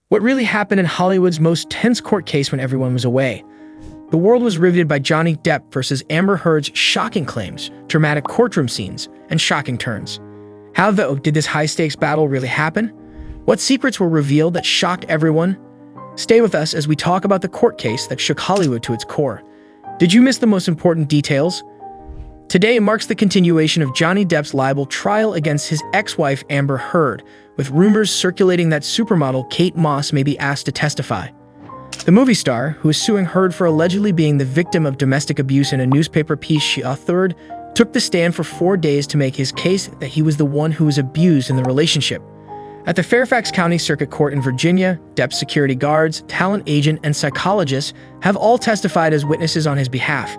What really happened in Hollywood's most tense court case when everyone was away? The world was riveted by Johnny Depp versus Amber Heard's shocking claims, dramatic courtroom scenes, and shocking turns. How, though, did this high-stakes battle really happen? What secrets were revealed that shocked everyone? Stay with us as we talk about the court case that shook Hollywood to its core. Did you miss the most important details? Today marks the continuation of Johnny Depp's libel trial against his ex-wife Amber Heard, with rumors circulating that supermodel Kate Moss may be asked to testify. The movie star, who is suing Heard for allegedly being the victim of domestic abuse in a newspaper piece she authored, took the stand for 4 days to make his case that he was the one who was abused in the relationship. At the Fairfax County Circuit Court in Virginia, Depp's security guards, talent agent, and psychologists have all testified as witnesses on his behalf.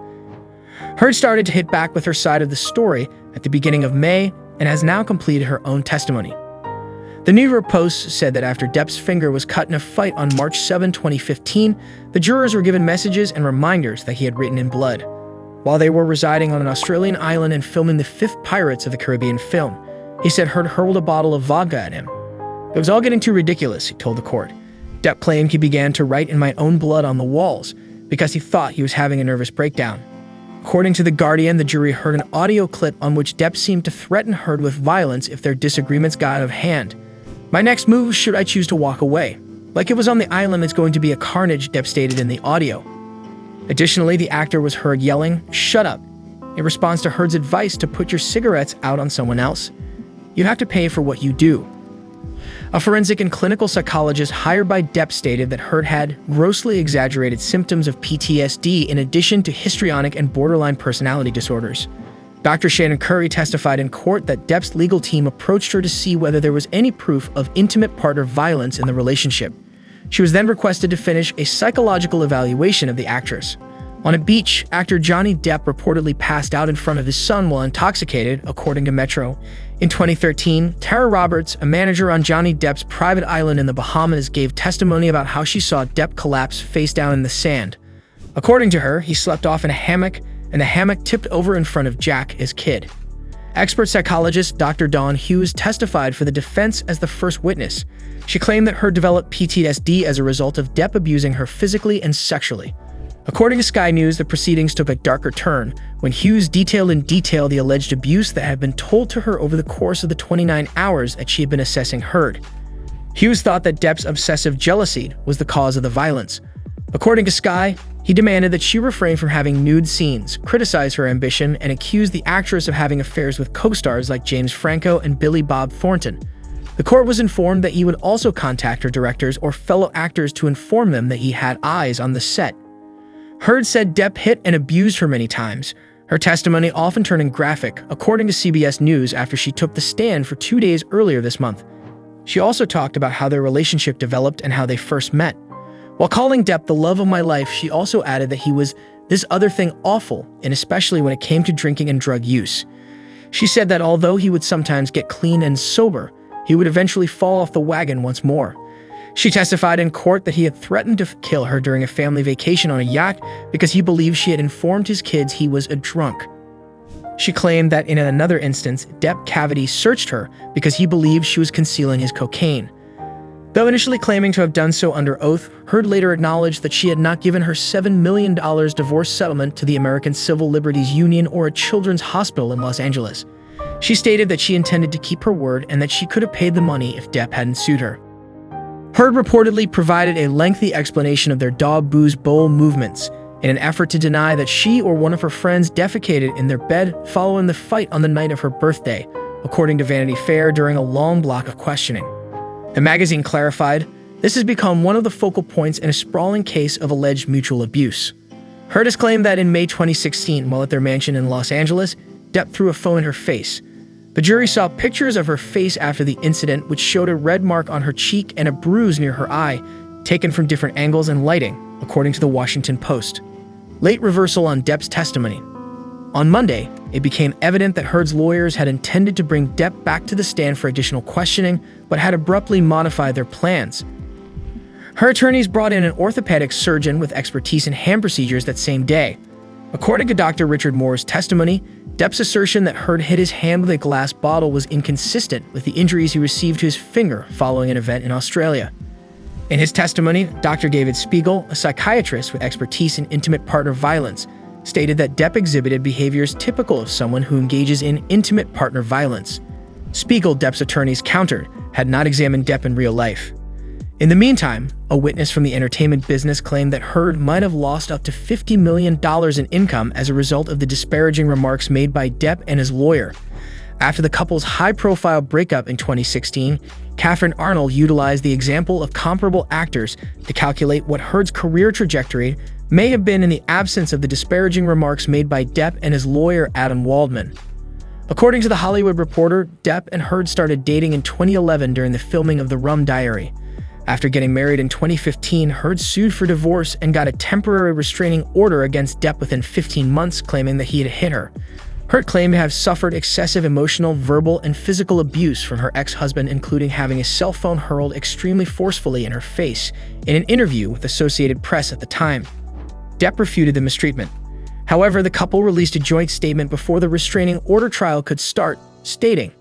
Heard started to hit back with her side of the story at the beginning of May and has now completed her own testimony. The New York Post said that after Depp's finger was cut in a fight on March 7, 2015, the jurors were given messages and reminders that he had written in blood. While they were residing on an Australian island and filming the 5th Pirates of the Caribbean film, he said Heard hurled a bottle of vodka at him. It was all getting too ridiculous, he told the court. Depp claimed he began to write in my own blood on the walls because he thought he was having a nervous breakdown. According to The Guardian, the jury heard an audio clip on which Depp seemed to threaten Heard with violence if their disagreements got out of hand. My next move should I choose to walk away. Like it was on the island, it's going to be a carnage, Depp stated in the audio. Additionally, the actor was heard yelling, "Shut up," in response to Heard's advice to put your cigarettes out on someone else. You have to pay for what you do. A forensic and clinical psychologist hired by Depp stated that Heard had grossly exaggerated symptoms of PTSD in addition to histrionic and borderline personality disorders. Dr. Shannon Curry testified in court that Depp's legal team approached her to see whether there was any proof of intimate partner violence in the relationship. She was then requested to finish a psychological evaluation of the actress. On a beach, actor Johnny Depp reportedly passed out in front of his son while intoxicated, according to Metro. In 2013, Tara Roberts, a manager on Johnny Depp's private island in the Bahamas, gave testimony about how she saw Depp collapse face down in the sand. According to her, he slept off in a hammock, and the hammock tipped over in front of Jack, his kid. Expert psychologist Dr. Dawn Hughes testified for the defense as the first witness. She claimed that Heard developed PTSD as a result of Depp abusing her physically and sexually. According to Sky News, the proceedings took a darker turn when Hughes detailed in detail the alleged abuse that had been told to her over the course of the 29 hours that she had been assessing Heard. Hughes thought that Depp's obsessive jealousy was the cause of the violence. According to Sky, he demanded that she refrain from having nude scenes, criticize her ambition, and accuse the actress of having affairs with co-stars like James Franco and Billy Bob Thornton. The court was informed that he would also contact her directors or fellow actors to inform them that he had eyes on the set. Heard said Depp hit and abused her many times, her testimony often turning graphic, according to CBS News after she took the stand for 2 days earlier this month. She also talked about how their relationship developed and how they first met. While calling Depp the love of my life, she also added that he was this other thing awful, and especially when it came to drinking and drug use. She said that although he would sometimes get clean and sober, he would eventually fall off the wagon once more. She testified in court that he had threatened to kill her during a family vacation on a yacht because he believed she had informed his kids he was a drunk. She claimed that in another instance, Depp cavity searched her because he believed she was concealing his cocaine. Though initially claiming to have done so under oath, Heard later acknowledged that she had not given her $7 million divorce settlement to the American Civil Liberties Union or a children's hospital in Los Angeles. She stated that she intended to keep her word and that she could have paid the money if Depp hadn't sued her. Heard reportedly provided a lengthy explanation of their dog booze bowl movements in an effort to deny that she or one of her friends defecated in their bed following the fight on the night of her birthday, according to Vanity Fair during a long block of questioning. The magazine clarified, this has become one of the focal points in a sprawling case of alleged mutual abuse. Heard has claimed that in May 2016, while at their mansion in Los Angeles, Depp threw a phone in her face. The jury saw pictures of her face after the incident, which showed a red mark on her cheek and a bruise near her eye, taken from different angles and lighting, according to the Washington Post. Late reversal on Depp's testimony. On Monday, it became evident that Heard's lawyers had intended to bring Depp back to the stand for additional questioning, but had abruptly modified their plans. Her attorneys brought in an orthopedic surgeon with expertise in hand procedures that same day. According to Dr. Richard Moore's testimony, Depp's assertion that Heard hit his hand with a glass bottle was inconsistent with the injuries he received to his finger following an event in Australia. In his testimony, Dr. David Spiegel, a psychiatrist with expertise in intimate partner violence, stated that Depp exhibited behaviors typical of someone who engages in intimate partner violence. Spiegel, Depp's attorneys, countered, had not examined Depp in real life. In the meantime, a witness from the entertainment business claimed that Heard might have lost up to $50 million in income as a result of the disparaging remarks made by Depp and his lawyer. After the couple's high-profile breakup in 2016, Katherine Arnold utilized the example of comparable actors to calculate what Heard's career trajectory may have been in the absence of the disparaging remarks made by Depp and his lawyer Adam Waldman. According to The Hollywood Reporter, Depp and Heard started dating in 2011 during the filming of The Rum Diary. After getting married in 2015, Heard sued for divorce and got a temporary restraining order against Depp within 15 months, claiming that he had hit her. Heard claimed to have suffered excessive emotional, verbal, and physical abuse from her ex-husband, including having a cell phone hurled extremely forcefully in her face in an interview with Associated Press at the time. Depp refuted the mistreatment. However, the couple released a joint statement before the restraining order trial could start, stating,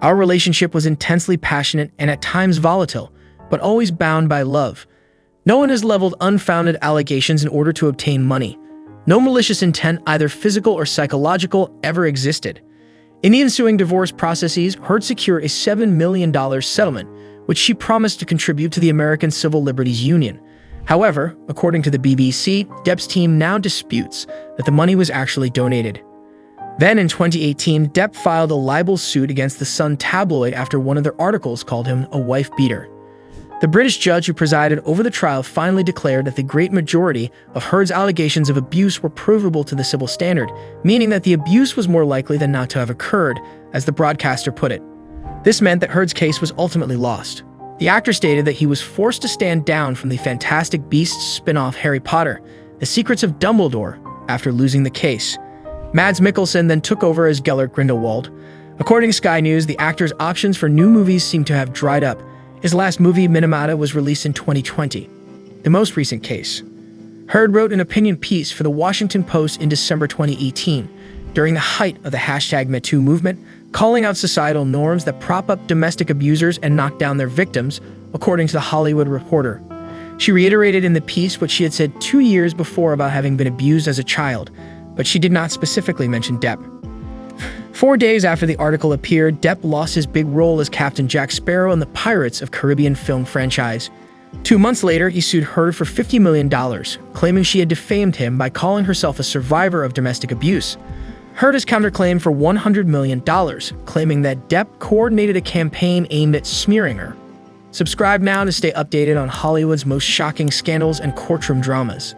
"Our relationship was intensely passionate and at times volatile, but always bound by love. No one has leveled unfounded allegations in order to obtain money. No malicious intent, either physical or psychological, ever existed." In the ensuing divorce processes, Heard secured a $7 million settlement, which she promised to contribute to the American Civil Liberties Union. However, according to the BBC, Depp's team now disputes that the money was actually donated. Then in 2018, Depp filed a libel suit against the Sun tabloid after one of their articles called him a wife-beater. The British judge who presided over the trial finally declared that the great majority of Heard's allegations of abuse were provable to the civil standard, meaning that the abuse was more likely than not to have occurred, as the broadcaster put it. This meant that Heard's case was ultimately lost. The actor stated that he was forced to stand down from the Fantastic Beasts spin-off Harry Potter, The Secrets of Dumbledore, after losing the case. Mads Mikkelsen then took over as Gellert Grindelwald. According to Sky News, the actor's options for new movies seem to have dried up. His last movie, Minamata, was released in 2020. The most recent case. Heard wrote an opinion piece for The Washington Post in December 2018, during the height of the #MeToo movement, calling out societal norms that prop up domestic abusers and knock down their victims, according to The Hollywood Reporter. She reiterated in the piece what she had said 2 years before about having been abused as a child, but she did not specifically mention Depp. 4 days after the article appeared, Depp lost his big role as Captain Jack Sparrow in the Pirates of Caribbean film franchise. 2 months later, he sued Heard for $50 million, claiming she had defamed him by calling herself a survivor of domestic abuse. Heard has counterclaimed for $100 million, claiming that Depp coordinated a campaign aimed at smearing her. Subscribe now to stay updated on Hollywood's most shocking scandals and courtroom dramas.